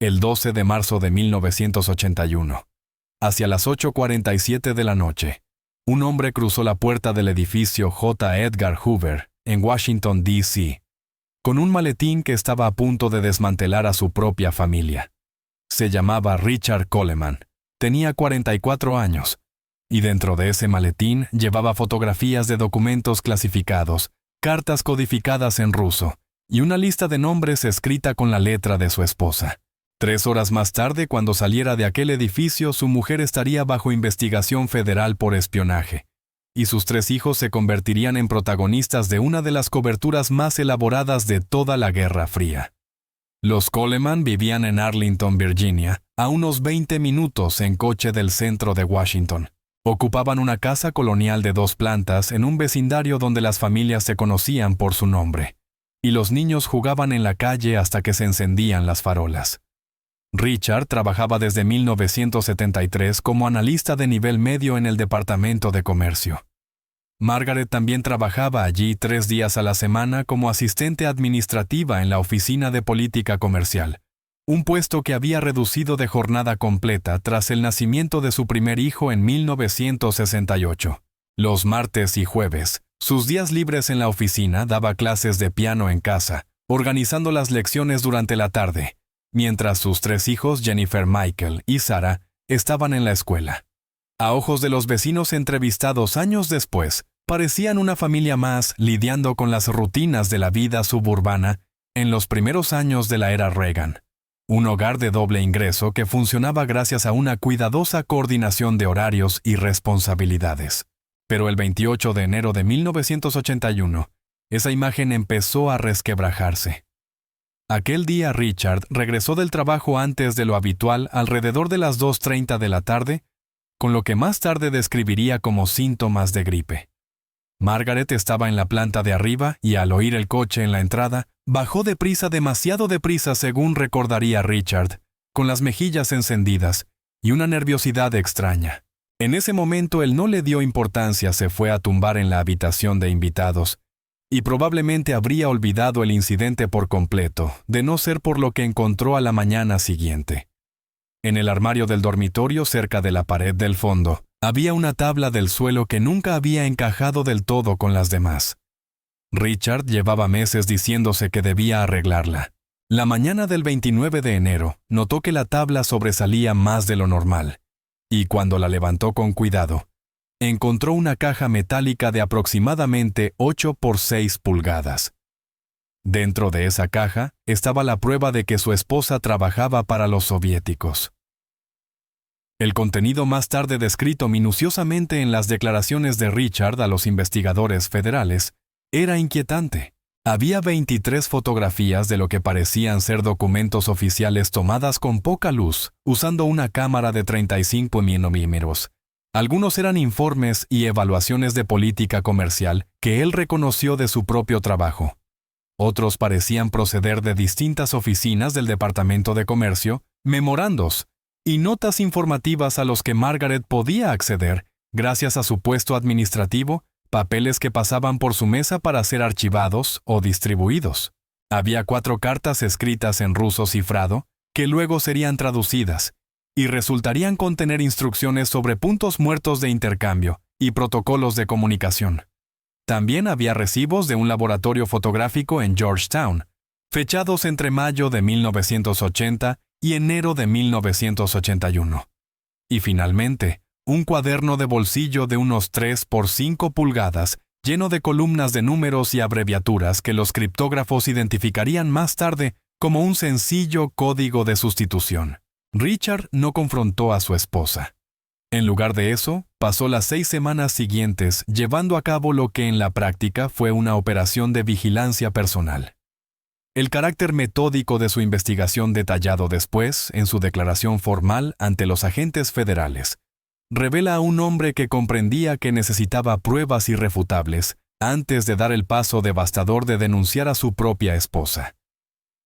el 12 de marzo de 1981. Hacia las 8:47 de la noche, un hombre cruzó la puerta del edificio J. Edgar Hoover, en Washington, D.C., con un maletín que estaba a punto de desmantelar a su propia familia. Se llamaba Richard Coleman, tenía 44 años, y dentro de ese maletín llevaba fotografías de documentos clasificados, cartas codificadas en ruso, y una lista de nombres escrita con la letra de su esposa. 3 horas más tarde, cuando saliera de aquel edificio, su mujer estaría bajo investigación federal por espionaje, y sus 3 hijos se convertirían en protagonistas de una de las coberturas más elaboradas de toda la Guerra Fría. Los Coleman vivían en Arlington, Virginia, a unos 20 minutos en coche del centro de Washington. Ocupaban una casa colonial de 2 plantas en un vecindario donde las familias se conocían por su nombre, y los niños jugaban en la calle hasta que se encendían las farolas. Richard trabajaba desde 1973 como analista de nivel medio en el Departamento de Comercio. Margaret también trabajaba allí 3 días a la semana como asistente administrativa en la Oficina de Política Comercial, un puesto que había reducido de jornada completa tras el nacimiento de su primer hijo en 1968. Los martes y jueves, sus días libres en la oficina, daba clases de piano en casa, organizando las lecciones durante la tarde, mientras sus 3 hijos, Jennifer, Michael y Sarah, estaban en la escuela. A ojos de los vecinos entrevistados años después, parecían una familia más lidiando con las rutinas de la vida suburbana en los primeros años de la era Reagan. Un hogar de doble ingreso que funcionaba gracias a una cuidadosa coordinación de horarios y responsabilidades. Pero el 28 de enero de 1981, esa imagen empezó a resquebrajarse. Aquel día Richard regresó del trabajo antes de lo habitual alrededor de las 2:30 de la tarde, con lo que más tarde describiría como síntomas de gripe. Margaret estaba en la planta de arriba y al oír el coche en la entrada, bajó deprisa, demasiado deprisa según recordaría Richard, con las mejillas encendidas y una nerviosidad extraña. En ese momento él no le dio importancia, se fue a tumbar en la habitación de invitados, y probablemente habría olvidado el incidente por completo, de no ser por lo que encontró a la mañana siguiente. En el armario del dormitorio, cerca de la pared del fondo, había una tabla del suelo que nunca había encajado del todo con las demás. Richard llevaba meses diciéndose que debía arreglarla. La mañana del 29 de enero, notó que la tabla sobresalía más de lo normal, y cuando la levantó con cuidado, encontró una caja metálica de aproximadamente 8 por 6 pulgadas. Dentro de esa caja estaba la prueba de que su esposa trabajaba para los soviéticos. El contenido más tarde descrito minuciosamente en las declaraciones de Richard a los investigadores federales era inquietante. Había 23 fotografías de lo que parecían ser documentos oficiales tomadas con poca luz, usando una cámara de 35 milímetros. Algunos eran informes y evaluaciones de política comercial que él reconoció de su propio trabajo. Otros parecían proceder de distintas oficinas del Departamento de Comercio, memorandos y notas informativas a los que Margaret podía acceder gracias a su puesto administrativo, papeles que pasaban por su mesa para ser archivados o distribuidos. Había 4 cartas escritas en ruso cifrado que luego serían traducidas y resultarían contener instrucciones sobre puntos muertos de intercambio y protocolos de comunicación. También había recibos de un laboratorio fotográfico en Georgetown, fechados entre mayo de 1980 y enero de 1981. Y finalmente, un cuaderno de bolsillo de unos 3 por 5 pulgadas, lleno de columnas de números y abreviaturas que los criptógrafos identificarían más tarde como un sencillo código de sustitución. Richard no confrontó a su esposa. En lugar de eso, pasó las 6 semanas siguientes llevando a cabo lo que en la práctica fue una operación de vigilancia personal. El carácter metódico de su investigación detallado después, en su declaración formal ante los agentes federales, revela a un hombre que comprendía que necesitaba pruebas irrefutables antes de dar el paso devastador de denunciar a su propia esposa.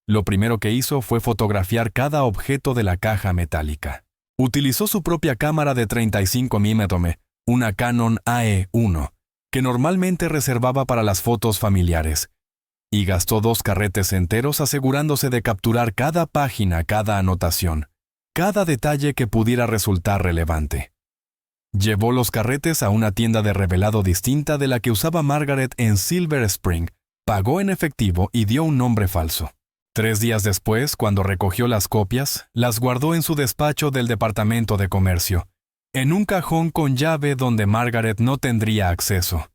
Lo primero que hizo fue fotografiar cada objeto de la caja metálica. Utilizó su propia cámara de 35 mm, una Canon AE-1, que normalmente reservaba para las fotos familiares, y gastó 2 carretes enteros asegurándose de capturar cada página, cada anotación, cada detalle que pudiera resultar relevante. Llevó los carretes a una tienda de revelado distinta de la que usaba Margaret en Silver Spring, pagó en efectivo y dio un nombre falso. 3 días después, cuando recogió las copias, las guardó en su despacho del Departamento de Comercio, en un cajón con llave donde Margaret no tendría acceso.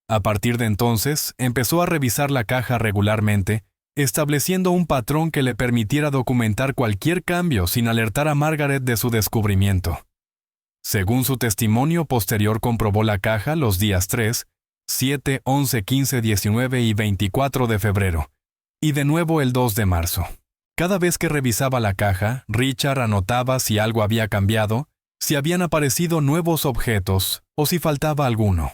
A partir de entonces, empezó a revisar la caja regularmente, estableciendo un patrón que le permitiera documentar cualquier cambio sin alertar a Margaret de su descubrimiento. Según su testimonio posterior, comprobó la caja los días 3, 7, 11, 15, 19 y 24 de febrero, y de nuevo el 2 de marzo. Cada vez que revisaba la caja, Richard anotaba si algo había cambiado, si habían aparecido nuevos objetos o si faltaba alguno.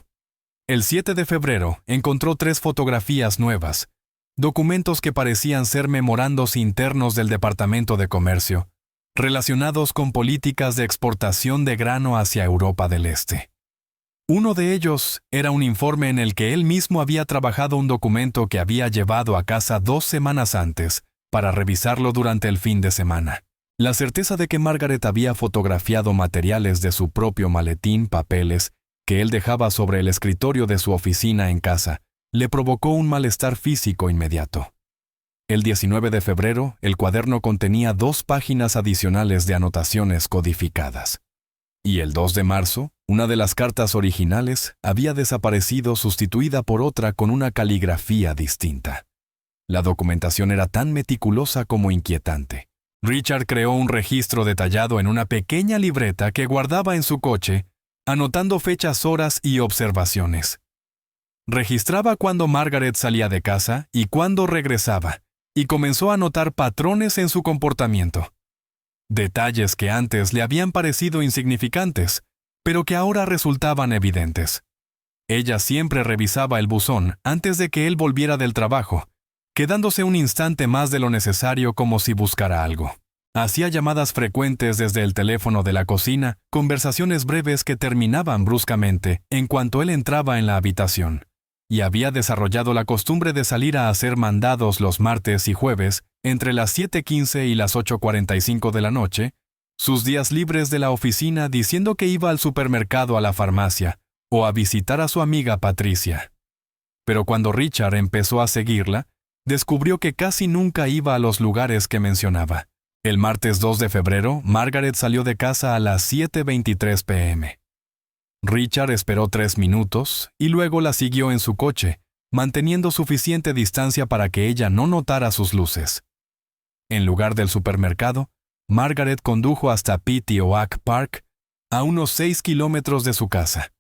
El 7 de febrero encontró 3 fotografías nuevas, documentos que parecían ser memorandos internos del Departamento de Comercio, relacionados con políticas de exportación de grano hacia Europa del Este. Uno de ellos era un informe en el que él mismo había trabajado un documento que había llevado a casa 2 semanas antes para revisarlo durante el fin de semana. La certeza de que Margaret había fotografiado materiales de su propio maletín, papeles, que él dejaba sobre el escritorio de su oficina en casa, le provocó un malestar físico inmediato. El 19 de febrero, el cuaderno contenía 2 páginas adicionales de anotaciones codificadas. Y el 2 de marzo, una de las cartas originales había desaparecido sustituida por otra con una caligrafía distinta. La documentación era tan meticulosa como inquietante. Richard creó un registro detallado en una pequeña libreta que guardaba en su coche, anotando fechas, horas y observaciones. Registraba cuándo Margaret salía de casa y cuándo regresaba, y comenzó a notar patrones en su comportamiento. Detalles que antes le habían parecido insignificantes, pero que ahora resultaban evidentes. Ella siempre revisaba el buzón antes de que él volviera del trabajo, quedándose un instante más de lo necesario como si buscara algo. Hacía llamadas frecuentes desde el teléfono de la cocina, conversaciones breves que terminaban bruscamente en cuanto él entraba en la habitación, y había desarrollado la costumbre de salir a hacer mandados los martes y jueves, entre las 7:15 y las 8:45 de la noche, sus días libres de la oficina, diciendo que iba al supermercado, a la farmacia, o a visitar a su amiga Patricia. Pero cuando Richard empezó a seguirla, descubrió que casi nunca iba a los lugares que mencionaba. El martes 2 de febrero, Margaret salió de casa a las 7:23 p.m. Richard esperó 3 minutos y luego la siguió en su coche, manteniendo suficiente distancia para que ella no notara sus luces. En lugar del supermercado, Margaret condujo hasta Petty Oak Park, a unos 6 kilómetros de su casa.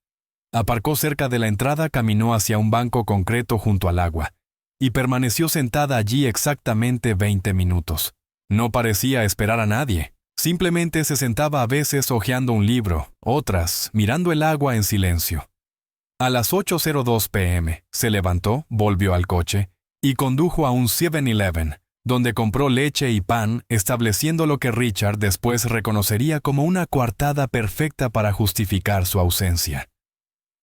Aparcó cerca de la entrada, caminó hacia un banco concreto junto al agua, y permaneció sentada allí exactamente 20 minutos. No parecía esperar a nadie. Simplemente se sentaba a veces hojeando un libro, otras mirando el agua en silencio. A las 8:02 p.m. se levantó, volvió al coche y condujo a un 7-Eleven, donde compró leche y pan, estableciendo lo que Richard después reconocería como una coartada perfecta para justificar su ausencia.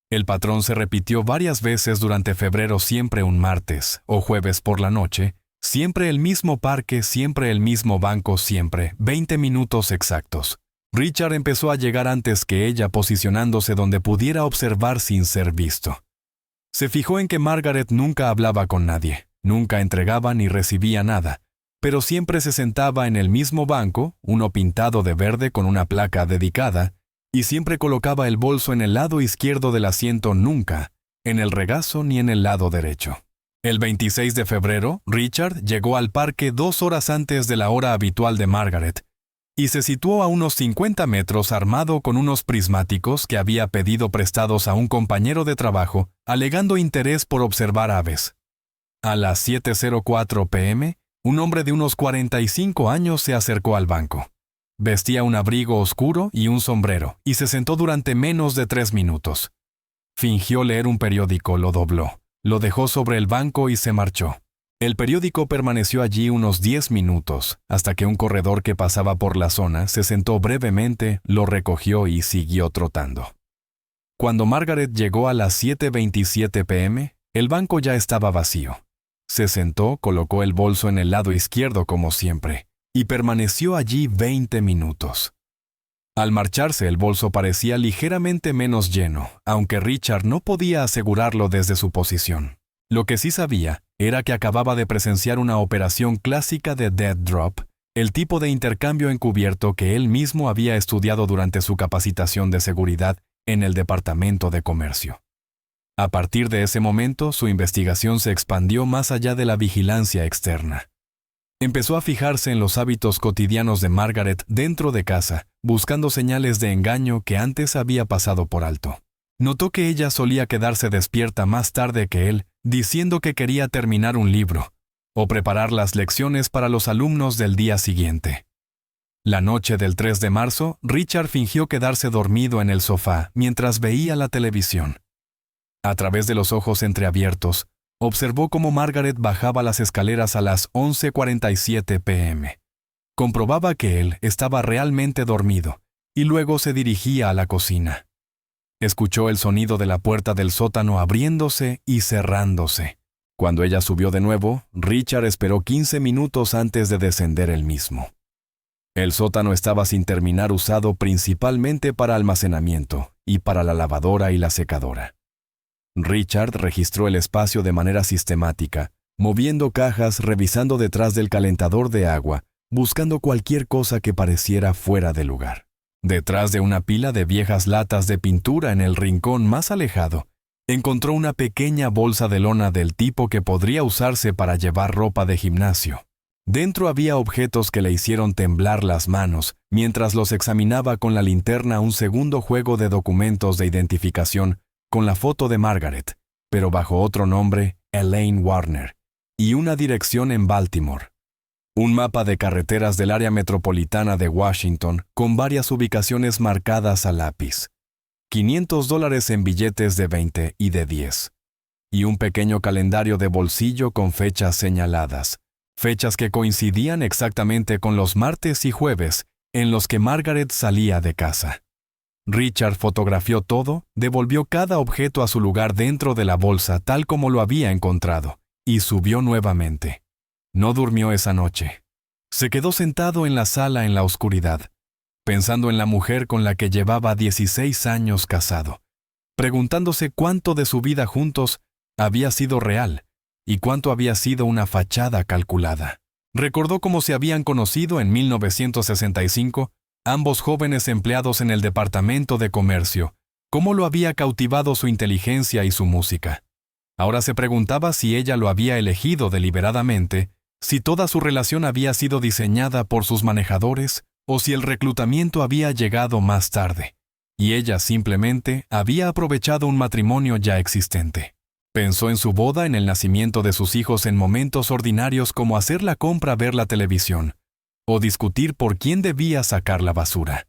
El patrón se repitió varias veces durante febrero, siempre un martes o jueves por la noche, siempre el mismo parque, siempre el mismo banco, siempre 20 minutos exactos. Richard empezó a llegar antes que ella, posicionándose donde pudiera observar sin ser visto. Se fijó en que Margaret nunca hablaba con nadie, nunca entregaba ni recibía nada, pero siempre se sentaba en el mismo banco, uno pintado de verde con una placa dedicada, y siempre colocaba el bolso en el lado izquierdo del asiento, nunca en el regazo ni en el lado derecho. El 26 de febrero, Richard llegó al parque 2 horas antes de la hora habitual de Margaret y se situó a unos 50 metros armado con unos prismáticos que había pedido prestados a un compañero de trabajo, alegando interés por observar aves. A las 7:04 p.m., un hombre de unos 45 años se acercó al banco. Vestía un abrigo oscuro y un sombrero y se sentó durante menos de 3 minutos. Fingió leer un periódico, lo dobló. Lo dejó sobre el banco y se marchó. El periódico permaneció allí unos 10 minutos, hasta que un corredor que pasaba por la zona se sentó brevemente, lo recogió y siguió trotando. Cuando Margaret llegó a las 7:27 p.m., el banco ya estaba vacío. Se sentó, colocó el bolso en el lado izquierdo como siempre, y permaneció allí 20 minutos. Al marcharse, el bolso parecía ligeramente menos lleno, aunque Richard no podía asegurarlo desde su posición. Lo que sí sabía era que acababa de presenciar una operación clásica de dead drop, el tipo de intercambio encubierto que él mismo había estudiado durante su capacitación de seguridad en el Departamento de Comercio. A partir de ese momento, su investigación se expandió más allá de la vigilancia externa. Empezó a fijarse en los hábitos cotidianos de Margaret dentro de casa, buscando señales de engaño que antes había pasado por alto. Notó que ella solía quedarse despierta más tarde que él, diciendo que quería terminar un libro, o preparar las lecciones para los alumnos del día siguiente. La noche del 3 de marzo, Richard fingió quedarse dormido en el sofá mientras veía la televisión. A través de los ojos entreabiertos, observó cómo Margaret bajaba las escaleras a las 11:47 p.m. Comprobaba que él estaba realmente dormido, y luego se dirigía a la cocina. Escuchó el sonido de la puerta del sótano abriéndose y cerrándose. Cuando ella subió de nuevo, Richard esperó 15 minutos antes de descender él mismo. El sótano estaba sin terminar, usado principalmente para almacenamiento y para la lavadora y la secadora. Richard registró el espacio de manera sistemática, moviendo cajas, revisando detrás del calentador de agua, buscando cualquier cosa que pareciera fuera de lugar. Detrás de una pila de viejas latas de pintura en el rincón más alejado, encontró una pequeña bolsa de lona del tipo que podría usarse para llevar ropa de gimnasio. Dentro había objetos que le hicieron temblar las manos mientras los examinaba con la linterna, un segundo juego de documentos de identificación con la foto de Margaret, pero bajo otro nombre, Elaine Warner, y una dirección en Baltimore. Un mapa de carreteras del área metropolitana de Washington con varias ubicaciones marcadas a lápiz. $500 en billetes de 20 y de 10. Y un pequeño calendario de bolsillo con fechas señaladas. Fechas que coincidían exactamente con los martes y jueves en los que Margaret salía de casa. Richard fotografió todo, devolvió cada objeto a su lugar dentro de la bolsa tal como lo había encontrado, y subió nuevamente. No durmió esa noche. Se quedó sentado en la sala en la oscuridad, pensando en la mujer con la que llevaba 16 años casado, preguntándose cuánto de su vida juntos había sido real y cuánto había sido una fachada calculada. Recordó cómo se habían conocido en 1965, ambos jóvenes empleados en el Departamento de Comercio, cómo lo había cautivado su inteligencia y su música. Ahora se preguntaba si ella lo había elegido deliberadamente, si toda su relación había sido diseñada por sus manejadores, o si el reclutamiento había llegado más tarde, y ella simplemente había aprovechado un matrimonio ya existente. Pensó en su boda, en el nacimiento de sus hijos, en momentos ordinarios como hacer la compra, ver la televisión, o discutir por quién debía sacar la basura.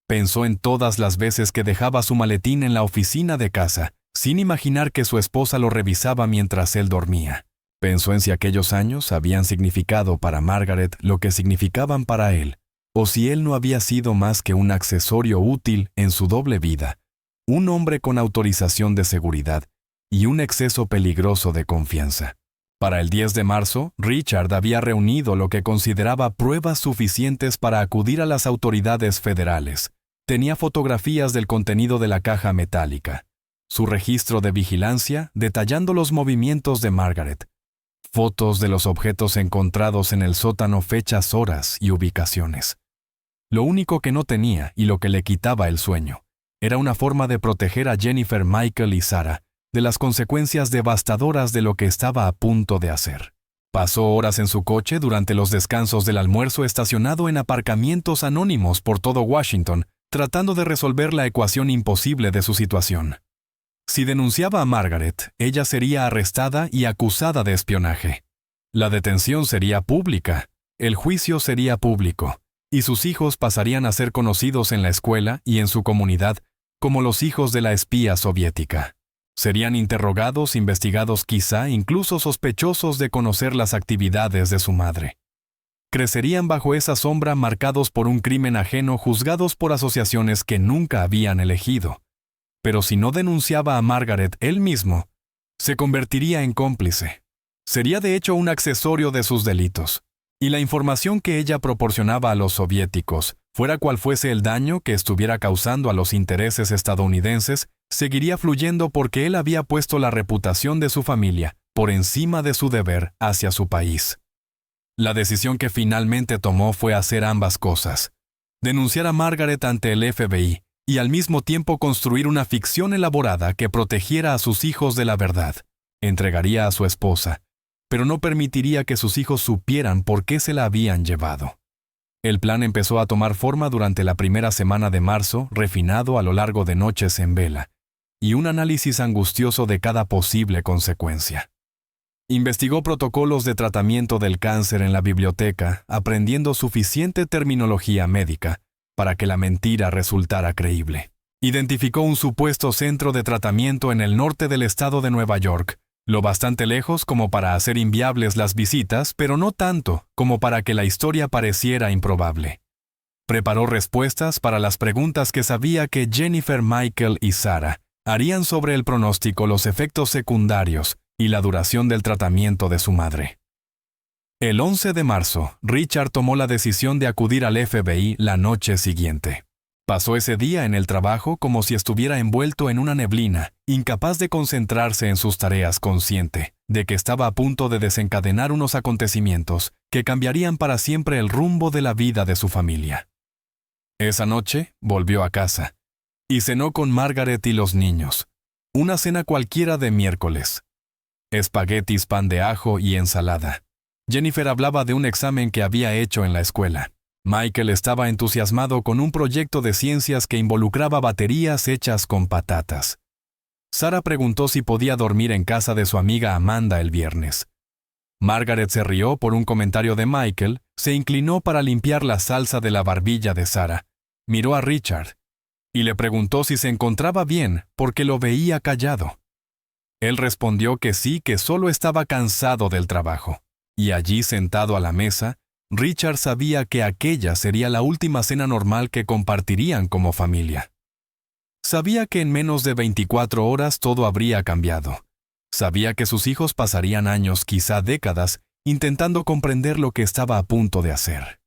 Pensó en todas las veces que dejaba su maletín en la oficina de casa, sin imaginar que su esposa lo revisaba mientras él dormía. Pensó en si aquellos años habían significado para Margaret lo que significaban para él, o si él no había sido más que un accesorio útil en su doble vida, un hombre con autorización de seguridad y un exceso peligroso de confianza. Para el 10 de marzo, Richard había reunido lo que consideraba pruebas suficientes para acudir a las autoridades federales. Tenía fotografías del contenido de la caja metálica, su registro de vigilancia detallando los movimientos de Margaret, fotos de los objetos encontrados en el sótano, fechas, horas y ubicaciones. Lo único que no tenía, y lo que le quitaba el sueño, era una forma de proteger a Jennifer, Michael y Sarah de las consecuencias devastadoras de lo que estaba a punto de hacer. Pasó horas en su coche durante los descansos del almuerzo, estacionado en aparcamientos anónimos por todo Washington, tratando de resolver la ecuación imposible de su situación. Si denunciaba a Margaret, ella sería arrestada y acusada de espionaje. La detención sería pública, el juicio sería público, y sus hijos pasarían a ser conocidos en la escuela y en su comunidad como los hijos de la espía soviética. Serían interrogados, investigados, quizá incluso sospechosos de conocer las actividades de su madre. Crecerían bajo esa sombra, marcados por un crimen ajeno, juzgados por asociaciones que nunca habían elegido. Pero si no denunciaba a Margaret él mismo, se convertiría en cómplice. Sería de hecho un accesorio de sus delitos. Y la información que ella proporcionaba a los soviéticos, fuera cual fuese el daño que estuviera causando a los intereses estadounidenses, seguiría fluyendo porque él había puesto la reputación de su familia por encima de su deber hacia su país. La decisión que finalmente tomó fue hacer ambas cosas: denunciar a Margaret ante el FBI y al mismo tiempo construir una ficción elaborada que protegiera a sus hijos de la verdad. Entregaría a su esposa, pero no permitiría que sus hijos supieran por qué se la habían llevado. El plan empezó a tomar forma durante la primera semana de marzo, refinado a lo largo de noches en vela, y un análisis angustioso de cada posible consecuencia. Investigó protocolos de tratamiento del cáncer en la biblioteca, aprendiendo suficiente terminología médica para que la mentira resultara creíble. Identificó un supuesto centro de tratamiento en el norte del estado de Nueva York, lo bastante lejos como para hacer inviables las visitas, pero no tanto como para que la historia pareciera improbable. Preparó respuestas para las preguntas que sabía que Jennifer, Michael y Sarah harían sobre el pronóstico, los efectos secundarios y la duración del tratamiento de su madre. El 11 de marzo, Richard tomó la decisión de acudir al FBI la noche siguiente. Pasó ese día en el trabajo como si estuviera envuelto en una neblina, incapaz de concentrarse en sus tareas, consciente de que estaba a punto de desencadenar unos acontecimientos que cambiarían para siempre el rumbo de la vida de su familia. Esa noche volvió a casa y cenó con Margaret y los niños. Una cena cualquiera de miércoles. Espaguetis, pan de ajo y ensalada. Jennifer hablaba de un examen que había hecho en la escuela. Michael estaba entusiasmado con un proyecto de ciencias que involucraba baterías hechas con patatas. Sarah preguntó si podía dormir en casa de su amiga Amanda el viernes. Margaret se rió por un comentario de Michael, se inclinó para limpiar la salsa de la barbilla de Sarah, miró a Richard y le preguntó si se encontraba bien porque lo veía callado. Él respondió que sí, que solo estaba cansado del trabajo. Y allí, sentado a la mesa, Richard sabía que aquella sería la última cena normal que compartirían como familia. Sabía que en menos de 24 horas todo habría cambiado. Sabía que sus hijos pasarían años, quizá décadas, intentando comprender lo que estaba a punto de hacer.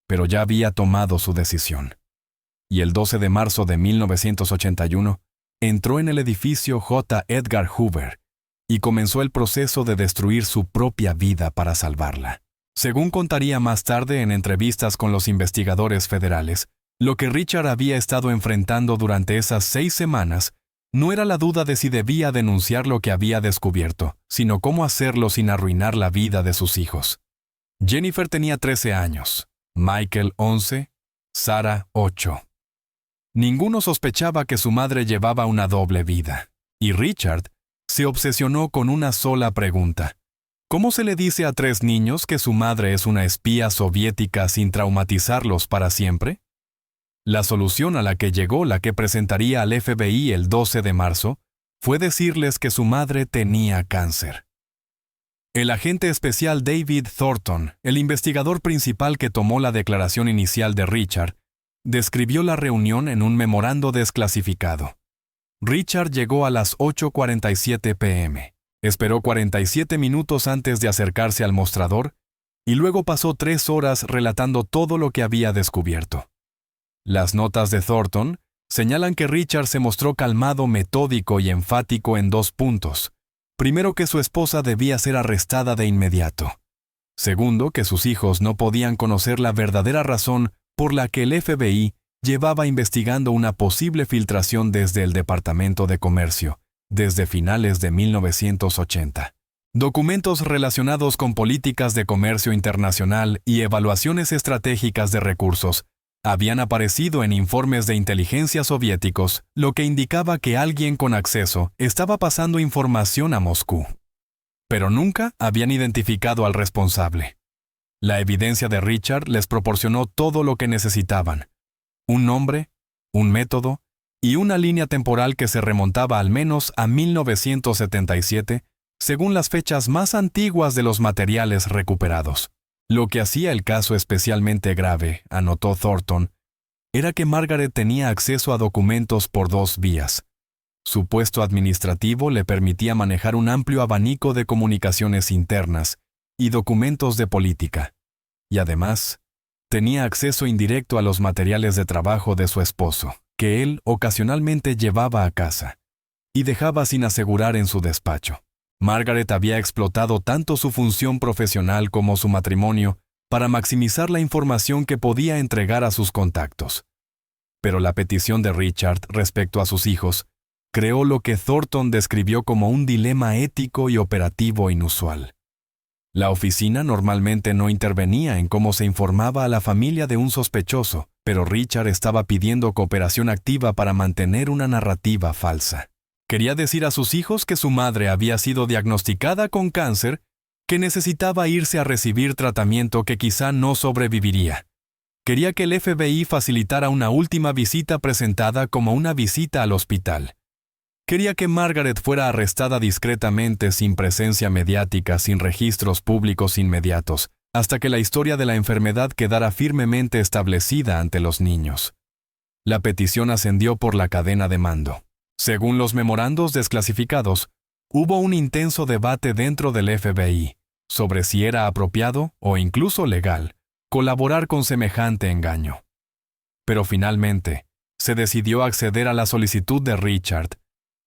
Pero ya había tomado su decisión. Y el 12 de marzo de 1981, entró en el edificio J. Edgar Hoover y comenzó el proceso de destruir su propia vida para salvarla. Según contaría más tarde en entrevistas con los investigadores federales, lo que Richard había estado enfrentando durante esas 6 semanas no era la duda de si debía denunciar lo que había descubierto, sino cómo hacerlo sin arruinar la vida de sus hijos. Jennifer tenía 13 años, Michael 11, Sarah 8. Ninguno sospechaba que su madre llevaba una doble vida, y Richard se obsesionó con una sola pregunta. ¿Cómo se le dice a 3 niños que su madre es una espía soviética sin traumatizarlos para siempre? La solución a la que llegó, la que presentaría al FBI el 12 de marzo, fue decirles que su madre tenía cáncer. El agente especial David Thornton, el investigador principal que tomó la declaración inicial de Richard, describió la reunión en un memorando desclasificado. Richard llegó a las 8:47 p.m. Esperó 47 minutos antes de acercarse al mostrador y luego pasó 3 horas relatando todo lo que había descubierto. Las notas de Thornton señalan que Richard se mostró calmado, metódico y enfático en 2 puntos. Primero, que su esposa debía ser arrestada de inmediato. Segundo, que sus hijos no podían conocer la verdadera razón por la que el FBI llevaba investigando una posible filtración desde el Departamento de Comercio, desde finales de 1980. Documentos relacionados con políticas de comercio internacional y evaluaciones estratégicas de recursos habían aparecido en informes de inteligencia soviéticos, lo que indicaba que alguien con acceso estaba pasando información a Moscú. Pero nunca habían identificado al responsable. La evidencia de Richard les proporcionó todo lo que necesitaban: un nombre, un método y una línea temporal que se remontaba al menos a 1977, según las fechas más antiguas de los materiales recuperados. Lo que hacía el caso especialmente grave, anotó Thornton, era que Margaret tenía acceso a documentos por 2 vías. Su puesto administrativo le permitía manejar un amplio abanico de comunicaciones internas y documentos de política, y además, tenía acceso indirecto a los materiales de trabajo de su esposo, que él ocasionalmente llevaba a casa y dejaba sin asegurar en su despacho. Margaret había explotado tanto su función profesional como su matrimonio para maximizar la información que podía entregar a sus contactos. Pero la petición de Richard respecto a sus hijos creó lo que Thornton describió como un dilema ético y operativo inusual. La oficina normalmente no intervenía en cómo se informaba a la familia de un sospechoso, pero Richard estaba pidiendo cooperación activa para mantener una narrativa falsa. Quería decir a sus hijos que su madre había sido diagnosticada con cáncer, que necesitaba irse a recibir tratamiento que quizá no sobreviviría. Quería que el FBI facilitara una última visita presentada como una visita al hospital. Quería que Margaret fuera arrestada discretamente, sin presencia mediática, sin registros públicos inmediatos, hasta que la historia de la enfermedad quedara firmemente establecida ante los niños. La petición ascendió por la cadena de mando. Según los memorandos desclasificados, hubo un intenso debate dentro del FBI sobre si era apropiado o incluso legal colaborar con semejante engaño. Pero finalmente, se decidió acceder a la solicitud de Richard,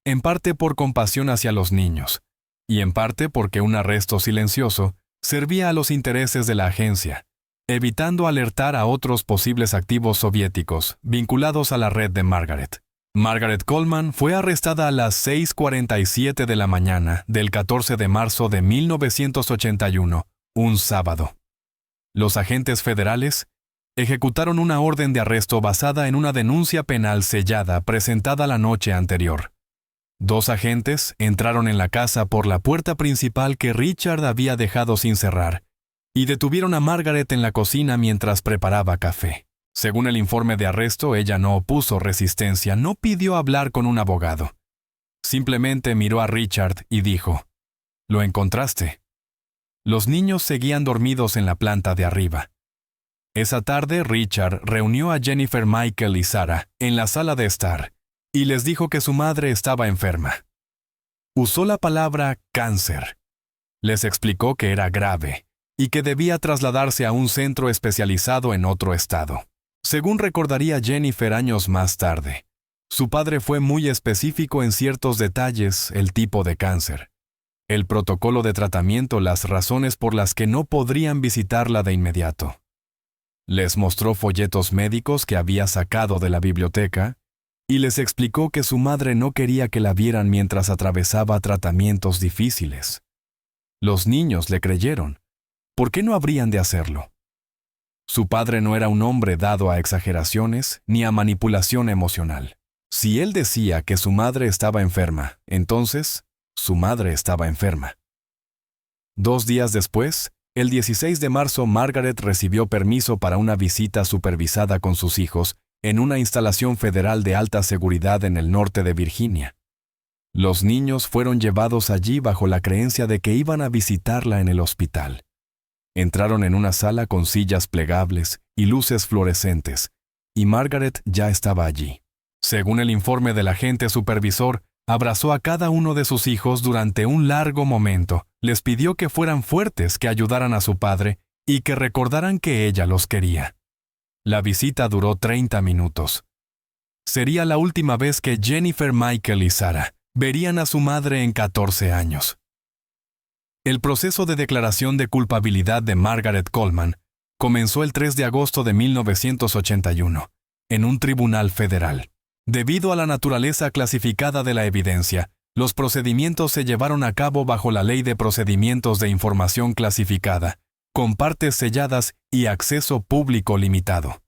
en parte por compasión hacia los niños, y en parte porque un arresto silencioso servía a los intereses de la agencia, evitando alertar a otros posibles activos soviéticos vinculados a la red de Margaret. Margaret Coleman fue arrestada a las 6:47 de la mañana del 14 de marzo de 1981, un sábado. Los agentes federales ejecutaron una orden de arresto basada en una denuncia penal sellada presentada la noche anterior. 2 agentes entraron en la casa por la puerta principal que Richard había dejado sin cerrar y detuvieron a Margaret en la cocina mientras preparaba café. Según el informe de arresto, ella no opuso resistencia, no pidió hablar con un abogado. Simplemente miró a Richard y dijo: «¿Lo encontraste?». Los niños seguían dormidos en la planta de arriba. Esa tarde, Richard reunió a Jennifer, Michael y Sarah en la sala de estar y les dijo que su madre estaba enferma. Usó la palabra cáncer. Les explicó que era grave y que debía trasladarse a un centro especializado en otro estado. Según recordaría Jennifer años más tarde, su padre fue muy específico en ciertos detalles: el tipo de cáncer, el protocolo de tratamiento, las razones por las que no podrían visitarla de inmediato. Les mostró folletos médicos que había sacado de la biblioteca y les explicó que su madre no quería que la vieran mientras atravesaba tratamientos difíciles. Los niños le creyeron. ¿Por qué no habrían de hacerlo? Su padre no era un hombre dado a exageraciones ni a manipulación emocional. Si él decía que su madre estaba enferma, entonces su madre estaba enferma. 2 días después, el 16 de marzo, Margaret recibió permiso para una visita supervisada con sus hijos en una instalación federal de alta seguridad en el norte de Virginia. Los niños fueron llevados allí bajo la creencia de que iban a visitarla en el hospital. Entraron en una sala con sillas plegables y luces fluorescentes, y Margaret ya estaba allí. Según el informe del agente supervisor, abrazó a cada uno de sus hijos durante un largo momento, les pidió que fueran fuertes, que ayudaran a su padre y que recordaran que ella los quería. La visita duró 30 minutos. Sería la última vez que Jennifer, Michael y Sarah verían a su madre en 14 años. El proceso de declaración de culpabilidad de Margaret Coleman comenzó el 3 de agosto de 1981, en un tribunal federal. Debido a la naturaleza clasificada de la evidencia, los procedimientos se llevaron a cabo bajo la Ley de Procedimientos de Información Clasificada, con partes selladas y acceso público limitado.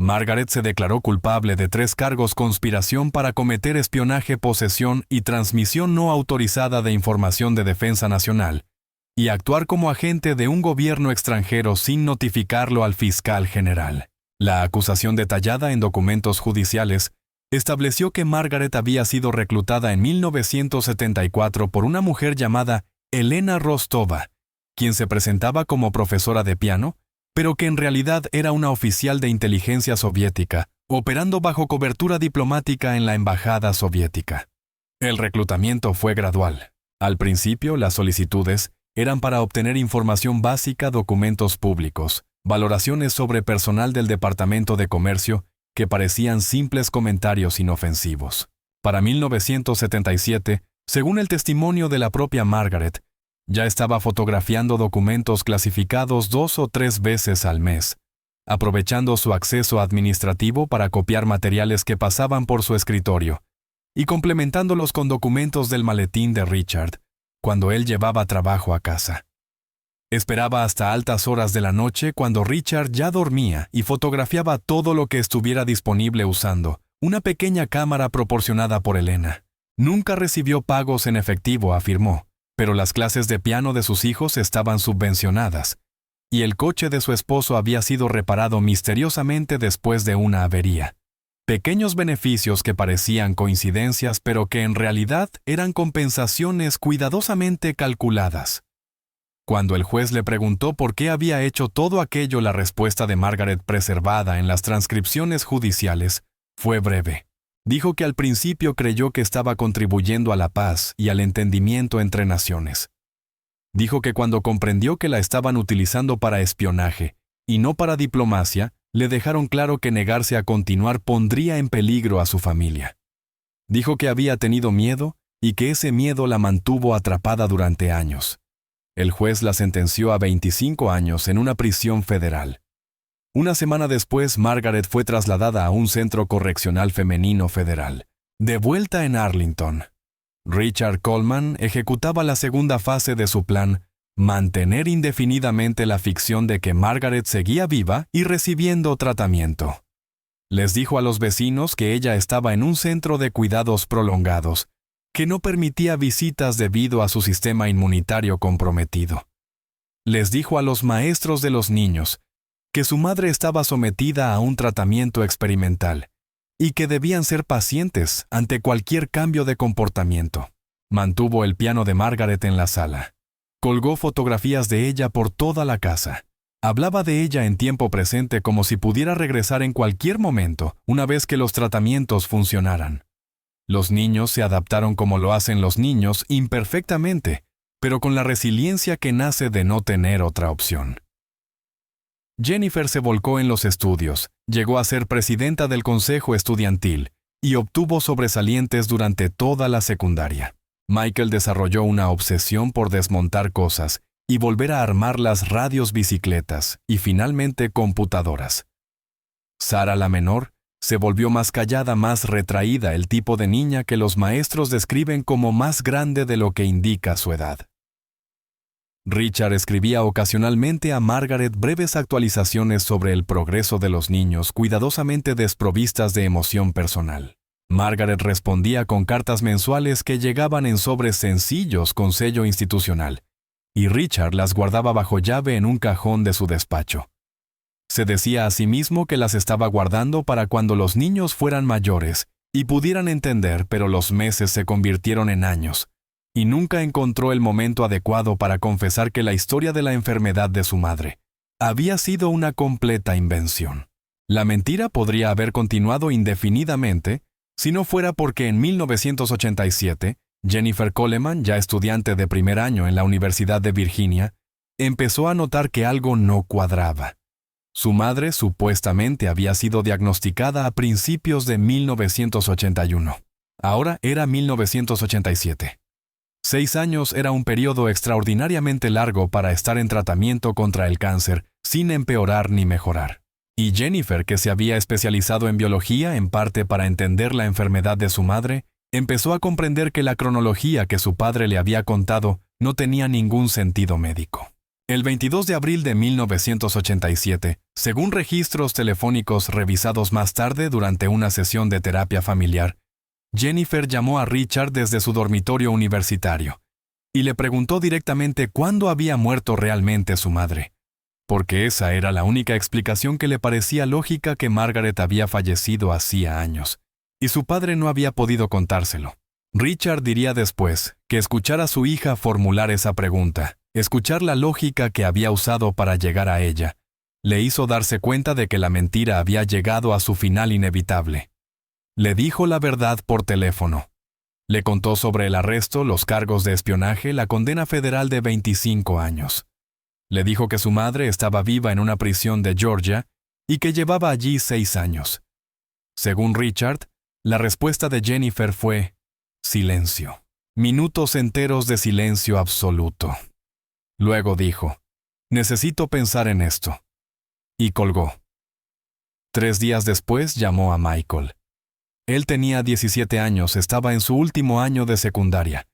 Margaret se declaró culpable de 3 cargos: conspiración para cometer espionaje, posesión y transmisión no autorizada de información de defensa nacional, y actuar como agente de un gobierno extranjero sin notificarlo al fiscal general. La acusación, detallada en documentos judiciales, estableció que Margaret había sido reclutada en 1974 por una mujer llamada Elena Rostova, quien se presentaba como profesora de piano, pero que en realidad era una oficial de inteligencia soviética, operando bajo cobertura diplomática en la embajada soviética. El reclutamiento fue gradual. Al principio, las solicitudes eran para obtener información básica, documentos públicos, valoraciones sobre personal del Departamento de Comercio que parecían simples comentarios inofensivos. Para 1977, según el testimonio de la propia Margaret, ya estaba fotografiando documentos clasificados 2 o 3 veces al mes, aprovechando su acceso administrativo para copiar materiales que pasaban por su escritorio y complementándolos con documentos del maletín de Richard, cuando él llevaba trabajo a casa. Esperaba hasta altas horas de la noche cuando Richard ya dormía y fotografiaba todo lo que estuviera disponible usando una pequeña cámara proporcionada por Elena. Nunca recibió pagos en efectivo, afirmó, pero las clases de piano de sus hijos estaban subvencionadas, y el coche de su esposo había sido reparado misteriosamente después de una avería. Pequeños beneficios que parecían coincidencias, pero que en realidad eran compensaciones cuidadosamente calculadas. Cuando el juez le preguntó por qué había hecho todo aquello, la respuesta de Margaret, preservada en las transcripciones judiciales, fue breve. Dijo que al principio creyó que estaba contribuyendo a la paz y al entendimiento entre naciones. Dijo que cuando comprendió que la estaban utilizando para espionaje y no para diplomacia, le dejaron claro que negarse a continuar pondría en peligro a su familia. Dijo que había tenido miedo y que ese miedo la mantuvo atrapada durante años. El juez la sentenció a 25 años en una prisión federal. Una semana después, Margaret fue trasladada a un centro correccional femenino federal, de vuelta en Arlington. Richard Coleman ejecutaba la segunda fase de su plan, mantener indefinidamente la ficción de que Margaret seguía viva y recibiendo tratamiento. Les dijo a los vecinos que ella estaba en un centro de cuidados prolongados, que no permitía visitas debido a su sistema inmunitario comprometido. Les dijo a los maestros de los niños que su madre estaba sometida a un tratamiento experimental y que debían ser pacientes ante cualquier cambio de comportamiento. Mantuvo el piano de Margaret en la sala. Colgó fotografías de ella por toda la casa. Hablaba de ella en tiempo presente como si pudiera regresar en cualquier momento, una vez que los tratamientos funcionaran. Los niños se adaptaron como lo hacen los niños, imperfectamente, pero con la resiliencia que nace de no tener otra opción. Jennifer se volcó en los estudios, llegó a ser presidenta del consejo estudiantil y obtuvo sobresalientes durante toda la secundaria. Michael desarrolló una obsesión por desmontar cosas y volver a armar las radios, bicicletas y finalmente computadoras. Sara, la menor, se volvió más callada, más retraída, el tipo de niña que los maestros describen como más grande de lo que indica su edad. Richard escribía ocasionalmente a Margaret breves actualizaciones sobre el progreso de los niños, cuidadosamente desprovistas de emoción personal. Margaret respondía con cartas mensuales que llegaban en sobres sencillos con sello institucional, y Richard las guardaba bajo llave en un cajón de su despacho. Se decía a sí mismo que las estaba guardando para cuando los niños fueran mayores y pudieran entender, pero los meses se convirtieron en años, y nunca encontró el momento adecuado para confesar que la historia de la enfermedad de su madre había sido una completa invención. La mentira podría haber continuado indefinidamente si no fuera porque en 1987, Jennifer Coleman, ya estudiante de primer año en la Universidad de Virginia, empezó a notar que algo no cuadraba. Su madre supuestamente había sido diagnosticada a principios de 1981. Ahora era 1987. 6 años era un periodo extraordinariamente largo para estar en tratamiento contra el cáncer, sin empeorar ni mejorar. Y Jennifer, que se había especializado en biología, en parte para entender la enfermedad de su madre, empezó a comprender que la cronología que su padre le había contado no tenía ningún sentido médico. El 22 de abril de 1987, según registros telefónicos revisados más tarde durante una sesión de terapia familiar, Jennifer llamó a Richard desde su dormitorio universitario y le preguntó directamente cuándo había muerto realmente su madre, porque esa era la única explicación que le parecía lógica, que Margaret había fallecido hacía años, y su padre no había podido contárselo. Richard diría después que escuchar a su hija formular esa pregunta, escuchar la lógica que había usado para llegar a ella, le hizo darse cuenta de que la mentira había llegado a su final inevitable. Le dijo la verdad por teléfono. Le contó sobre el arresto, los cargos de espionaje, la condena federal de 25 años. Le dijo que su madre estaba viva en una prisión de Georgia y que llevaba allí 6 años. Según Richard, la respuesta de Jennifer fue silencio. Minutos enteros de silencio absoluto. Luego dijo, necesito pensar en esto. Y colgó. 3 días después llamó a Michael. Él tenía 17 años, estaba en su último año de secundaria,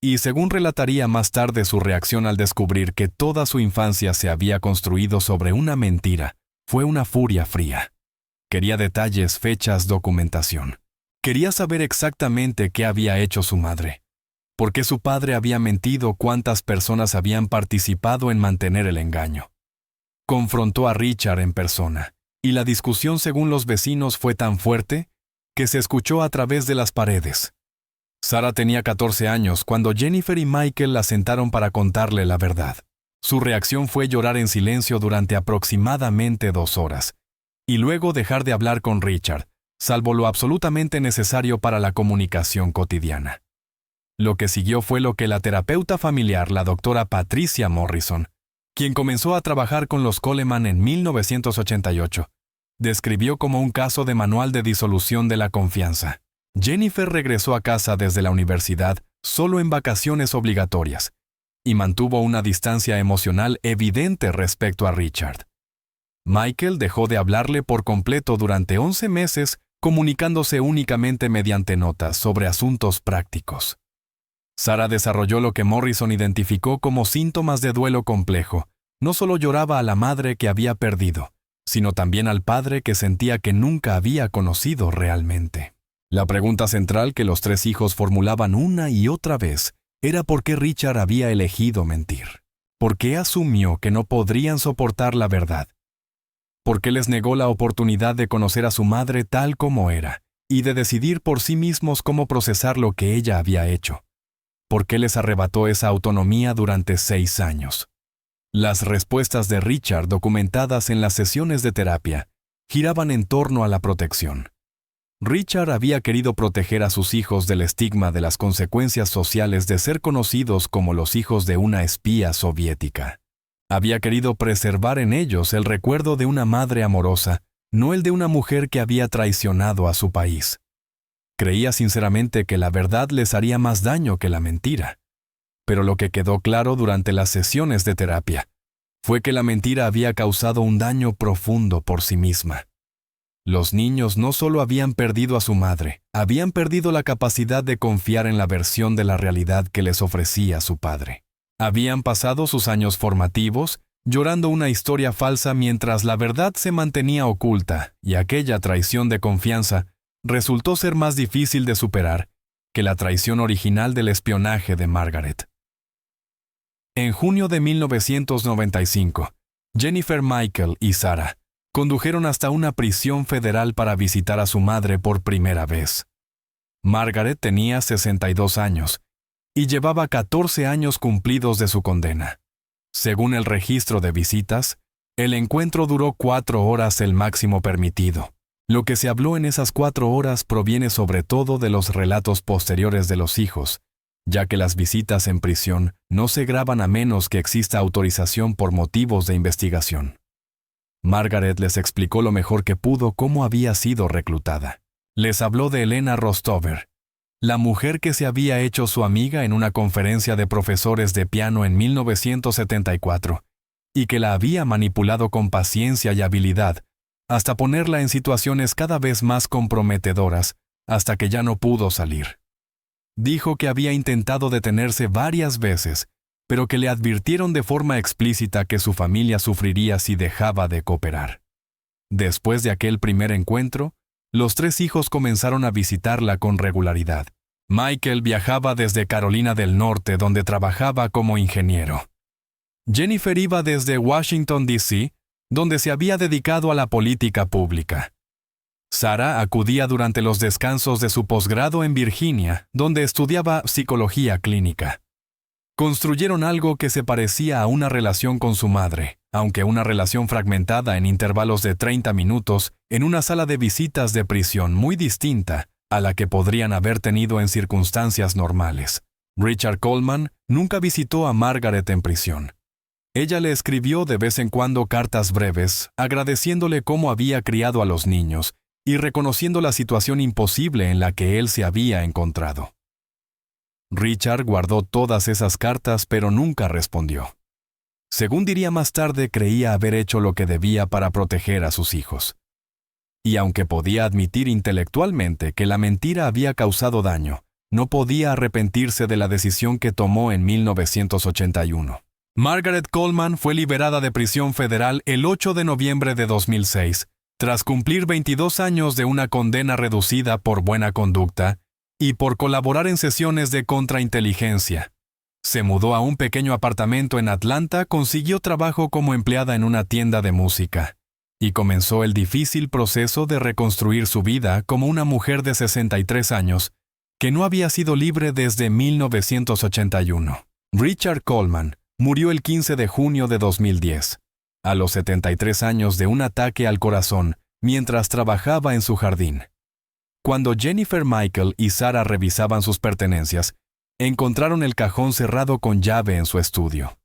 y según relataría más tarde su reacción al descubrir que toda su infancia se había construido sobre una mentira, fue una furia fría. Quería detalles, fechas, documentación. Quería saber exactamente qué había hecho su madre. ¿Por qué su padre había mentido? ¿Cuántas personas habían participado en mantener el engaño? Confrontó a Richard en persona, y la discusión según los vecinos fue tan fuerte que se escuchó a través de las paredes. Sarah tenía 14 años cuando Jennifer y Michael la sentaron para contarle la verdad. Su reacción fue llorar en silencio durante aproximadamente 2 horas, y luego dejar de hablar con Richard, salvo lo absolutamente necesario para la comunicación cotidiana. Lo que siguió fue lo que la terapeuta familiar, la doctora Patricia Morrison, quien comenzó a trabajar con los Coleman en 1988, describió como un caso de manual de disolución de la confianza. Jennifer regresó a casa desde la universidad solo en vacaciones obligatorias y mantuvo una distancia emocional evidente respecto a Richard. Michael dejó de hablarle por completo durante 11 meses, comunicándose únicamente mediante notas sobre asuntos prácticos. Sarah desarrolló lo que Morrison identificó como síntomas de duelo complejo. No solo lloraba a la madre que había perdido, sino también al padre que sentía que nunca había conocido realmente. La pregunta central que los 3 hijos formulaban una y otra vez era por qué Richard había elegido mentir. ¿Por qué asumió que no podrían soportar la verdad? ¿Por qué les negó la oportunidad de conocer a su madre tal como era y de decidir por sí mismos cómo procesar lo que ella había hecho? ¿Por qué les arrebató esa autonomía durante 6 años? Las respuestas de Richard, documentadas en las sesiones de terapia, giraban en torno a la protección. Richard había querido proteger a sus hijos del estigma de las consecuencias sociales de ser conocidos como los hijos de una espía soviética. Había querido preservar en ellos el recuerdo de una madre amorosa, no el de una mujer que había traicionado a su país. Creía sinceramente que la verdad les haría más daño que la mentira. Pero lo que quedó claro durante las sesiones de terapia fue que la mentira había causado un daño profundo por sí misma. Los niños no solo habían perdido a su madre, habían perdido la capacidad de confiar en la versión de la realidad que les ofrecía su padre. Habían pasado sus años formativos llorando una historia falsa mientras la verdad se mantenía oculta y aquella traición de confianza resultó ser más difícil de superar que la traición original del espionaje de Margaret. En junio de 1995, Jennifer, Michael y Sarah condujeron hasta una prisión federal para visitar a su madre por primera vez. Margaret tenía 62 años y llevaba 14 años cumplidos de su condena. Según el registro de visitas, el encuentro duró 4 horas, el máximo permitido. Lo que se habló en esas 4 horas proviene sobre todo de los relatos posteriores de los hijos, ya que las visitas en prisión no se graban a menos que exista autorización por motivos de investigación. Margaret les explicó lo mejor que pudo cómo había sido reclutada. Les habló de Elena Rostover, la mujer que se había hecho su amiga en una conferencia de profesores de piano en 1974, y que la había manipulado con paciencia y habilidad, hasta ponerla en situaciones cada vez más comprometedoras, hasta que ya no pudo salir. Dijo que había intentado detenerse varias veces, pero que le advirtieron de forma explícita que su familia sufriría si dejaba de cooperar. Después de aquel primer encuentro, los 3 hijos comenzaron a visitarla con regularidad. Michael viajaba desde Carolina del Norte, donde trabajaba como ingeniero. Jennifer iba desde Washington, D.C., donde se había dedicado a la política pública. Sarah acudía durante los descansos de su posgrado en Virginia, donde estudiaba psicología clínica. Construyeron algo que se parecía a una relación con su madre, aunque una relación fragmentada en intervalos de 30 minutos en una sala de visitas de prisión muy distinta a la que podrían haber tenido en circunstancias normales. Richard Coleman nunca visitó a Margaret en prisión. Ella le escribió de vez en cuando cartas breves, agradeciéndole cómo había criado a los niños y reconociendo la situación imposible en la que él se había encontrado. Richard guardó todas esas cartas, pero nunca respondió. Según diría más tarde, creía haber hecho lo que debía para proteger a sus hijos. Y aunque podía admitir intelectualmente que la mentira había causado daño, no podía arrepentirse de la decisión que tomó en 1981. Margaret Coleman fue liberada de prisión federal el 8 de noviembre de 2006, tras cumplir 22 años de una condena reducida por buena conducta y por colaborar en sesiones de contrainteligencia. Se mudó a un pequeño apartamento en Atlanta, consiguió trabajo como empleada en una tienda de música y comenzó el difícil proceso de reconstruir su vida como una mujer de 63 años que no había sido libre desde 1981. Richard Coleman murió el 15 de junio de 2010, a los 73 años de un ataque al corazón mientras trabajaba en su jardín. Cuando Jennifer Michael y Sarah revisaban sus pertenencias, encontraron el cajón cerrado con llave en su estudio.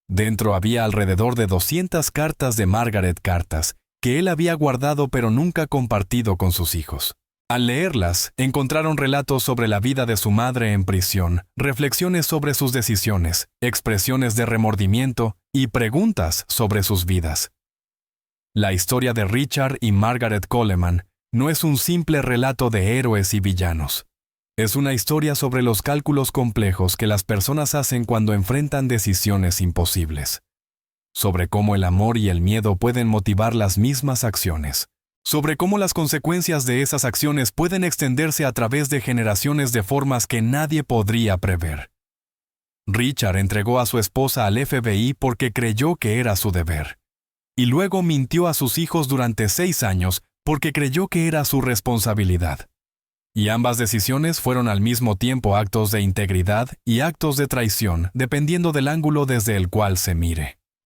Dentro había alrededor de 200 cartas de Margaret, cartas que él había guardado pero nunca compartido con sus hijos. Al leerlas, encontraron relatos sobre la vida de su madre en prisión, reflexiones sobre sus decisiones, expresiones de remordimiento y preguntas sobre sus vidas. La historia de Richard y Margaret Coleman no es un simple relato de héroes y villanos. Es una historia sobre los cálculos complejos que las personas hacen cuando enfrentan decisiones imposibles. Sobre cómo el amor y el miedo pueden motivar las mismas acciones. Sobre cómo las consecuencias de esas acciones pueden extenderse a través de generaciones de formas que nadie podría prever. Richard entregó a su esposa al FBI porque creyó que era su deber. Y luego mintió a sus hijos durante 6 años porque creyó que era su responsabilidad. Y ambas decisiones fueron al mismo tiempo actos de integridad y actos de traición, dependiendo del ángulo desde el cual se mire.